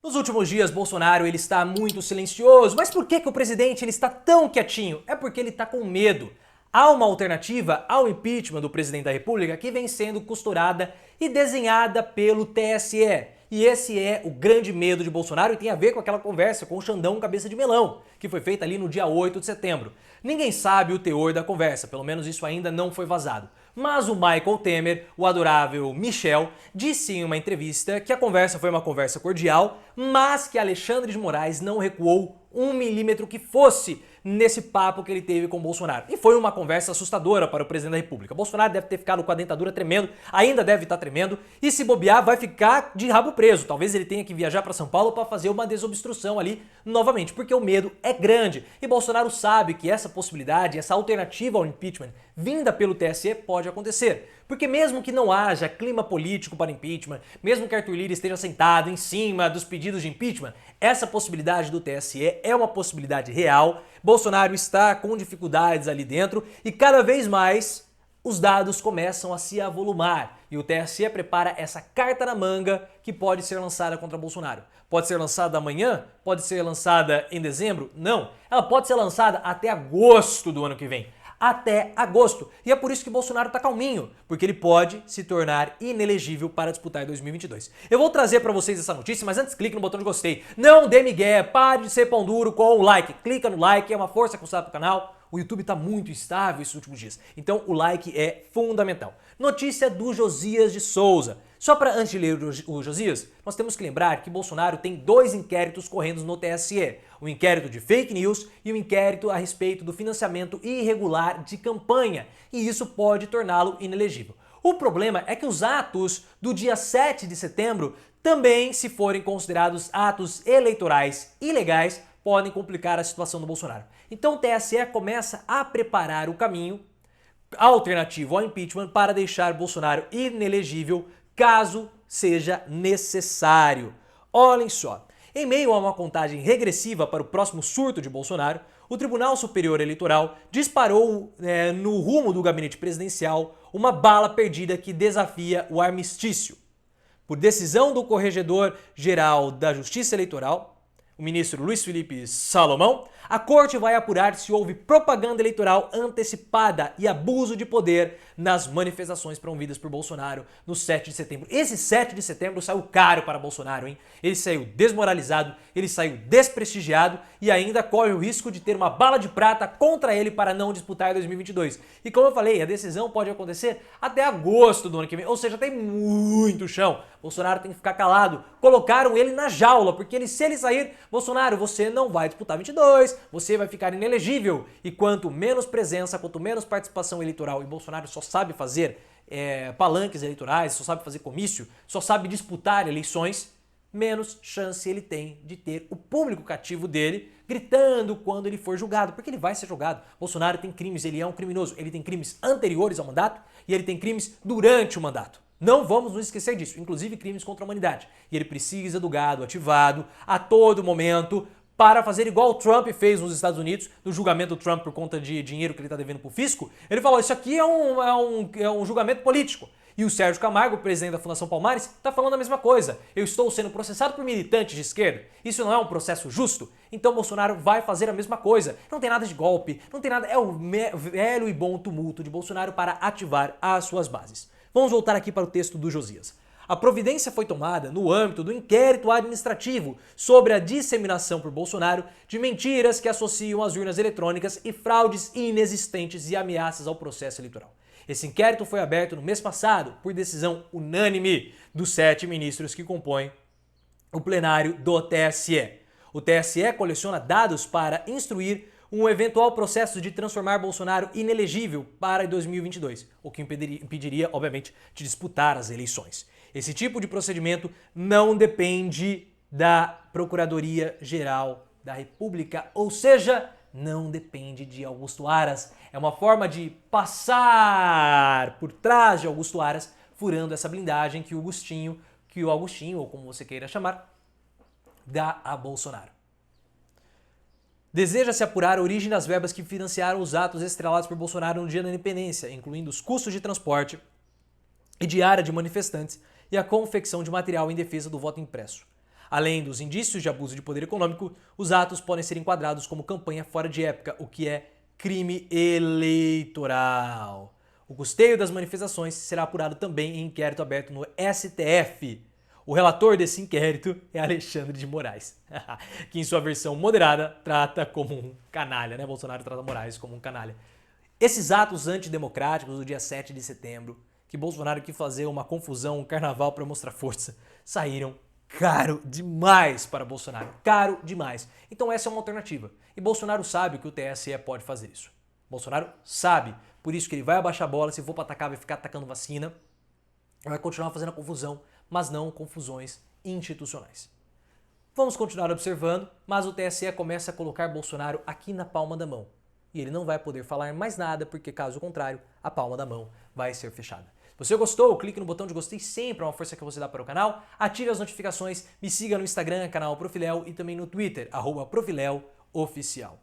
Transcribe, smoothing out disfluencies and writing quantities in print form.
Nos últimos dias, Bolsonaro ele está muito silencioso. Mas por que o presidente ele está tão quietinho? É porque ele está com medo. Há uma alternativa ao impeachment do presidente da República que vem sendo costurada e desenhada pelo TSE. E esse é o grande medo de Bolsonaro e tem a ver com aquela conversa com o Xandão Cabeça de Melão, que foi feita ali no dia 8 de setembro. Ninguém sabe o teor da conversa, pelo menos isso ainda não foi vazado. Mas o Michael Temer, o adorável Michel, disse em uma entrevista que a conversa foi uma conversa cordial, mas que Alexandre de Moraes não recuou um milímetro que fosse nesse papo que ele teve com Bolsonaro. E foi uma conversa assustadora para o presidente da República. Bolsonaro deve ter ficado com a dentadura tremendo, ainda deve estar tremendo, e se bobear vai ficar de rabo preso. Talvez ele tenha que viajar para São Paulo para fazer uma desobstrução ali novamente, porque o medo é grande. E Bolsonaro sabe que essa possibilidade, essa alternativa ao impeachment vinda pelo TSE pode acontecer. Porque mesmo que não haja clima político para impeachment, mesmo que Arthur Lira esteja sentado em cima dos pedidos de impeachment, essa possibilidade do TSE é uma possibilidade real. Bolsonaro está com dificuldades ali dentro e cada vez mais os dados começam a se avolumar. E o TSE prepara essa carta na manga que pode ser lançada contra Bolsonaro. Pode ser lançada amanhã? Pode ser lançada em dezembro? Não. Ela pode ser lançada até agosto do ano que vem. Até agosto. E é por isso que Bolsonaro tá calminho, porque ele pode se tornar inelegível para disputar em 2022. Eu vou trazer para vocês essa notícia, mas antes clique no botão de gostei. Não dê migué, pare de ser pão duro com o like. Clica no like, é uma força que você dá pro canal. O YouTube tá muito instável esses últimos dias, então o like é fundamental. Notícia do Josias de Souza. Só para antes de ler o Josias, nós temos que lembrar que Bolsonaro tem dois inquéritos correndo no TSE. O inquérito de fake news e o inquérito a respeito do financiamento irregular de campanha. E isso pode torná-lo inelegível. O problema é que os atos do dia 7 de setembro também, se forem considerados atos eleitorais ilegais, podem complicar a situação do Bolsonaro. Então o TSE começa a preparar o caminho alternativo ao impeachment para deixar Bolsonaro inelegível caso seja necessário. Olhem só, em meio a uma contagem regressiva para o próximo surto de Bolsonaro, o Tribunal Superior Eleitoral disparou no rumo do gabinete presidencial uma bala perdida que desafia o armistício. Por decisão do Corregedor-Geral da Justiça Eleitoral, o ministro Luiz Felipe Salomão, a corte vai apurar se houve propaganda eleitoral antecipada e abuso de poder nas manifestações promovidas por Bolsonaro no 7 de setembro. Esse 7 de setembro saiu caro para Bolsonaro, hein? Ele saiu desmoralizado, ele saiu desprestigiado e ainda corre o risco de ter uma bala de prata contra ele para não disputar em 2022. E como eu falei, a decisão pode acontecer até agosto do ano que vem, ou seja, tem muito chão. Bolsonaro tem que ficar calado. Colocaram ele na jaula, porque se ele sair, Bolsonaro, você não vai disputar 22, você vai ficar inelegível. E quanto menos presença, quanto menos participação eleitoral, e Bolsonaro só sabe fazer palanques eleitorais, só sabe fazer comício, só sabe disputar eleições, menos chance ele tem de ter o público cativo dele gritando quando ele for julgado, porque ele vai ser julgado. Bolsonaro tem crimes, ele é um criminoso, ele tem crimes anteriores ao mandato e ele tem crimes durante o mandato. Não vamos nos esquecer disso, inclusive crimes contra a humanidade. E ele precisa do gado ativado a todo momento para fazer igual o Trump fez nos Estados Unidos, no julgamento do Trump por conta de dinheiro que ele está devendo para o fisco. Ele falou, isso aqui é um julgamento político. E o Sérgio Camargo, presidente da Fundação Palmares, está falando a mesma coisa. Eu estou sendo processado por militantes de esquerda. Isso não é um processo justo? Então Bolsonaro vai fazer a mesma coisa. Não tem nada de golpe, não tem nada... É o velho e bom tumulto de Bolsonaro para ativar as suas bases. Vamos voltar aqui para o texto do Josias. A providência foi tomada no âmbito do inquérito administrativo sobre a disseminação por Bolsonaro de mentiras que associam as urnas eletrônicas e fraudes inexistentes e ameaças ao processo eleitoral. Esse inquérito foi aberto no mês passado por decisão unânime dos 7 ministros que compõem o plenário do TSE. O TSE coleciona dados para instruir um eventual processo de transformar Bolsonaro inelegível para 2022, o que impediria, obviamente, de disputar as eleições. Esse tipo de procedimento não depende da Procuradoria-Geral da República, ou seja, não depende de Augusto Aras. É uma forma de passar por trás de Augusto Aras, furando essa blindagem que o Augustinho, ou como você queira chamar, dá a Bolsonaro. Deseja-se apurar a origem das verbas que financiaram os atos estrelados por Bolsonaro no dia da independência, incluindo os custos de transporte e diária de manifestantes e a confecção de material em defesa do voto impresso. Além dos indícios de abuso de poder econômico, os atos podem ser enquadrados como campanha fora de época, o que é crime eleitoral. O custeio das manifestações será apurado também em inquérito aberto no STF. O relator desse inquérito é Alexandre de Moraes, que em sua versão moderada trata como um canalha, né? Bolsonaro trata Moraes como um canalha. Esses atos antidemocráticos do dia 7 de setembro, que Bolsonaro quis fazer uma confusão, um carnaval para mostrar força, saíram caro demais para Bolsonaro. Caro demais. Então essa é uma alternativa. E Bolsonaro sabe que o TSE pode fazer isso. Bolsonaro sabe. Por isso que ele vai abaixar a bola, se for para atacar, vai ficar atacando vacina. Vai continuar fazendo a confusão, mas não confusões institucionais. Vamos continuar observando, mas o TSE começa a colocar Bolsonaro aqui na palma da mão. E ele não vai poder falar mais nada, porque caso contrário, a palma da mão vai ser fechada. Se você gostou, clique no botão de gostei sempre, é uma força que você dá para o canal. Ative as notificações, me siga no Instagram, canal Profiléu, e também no Twitter, @ProfiléuOficial.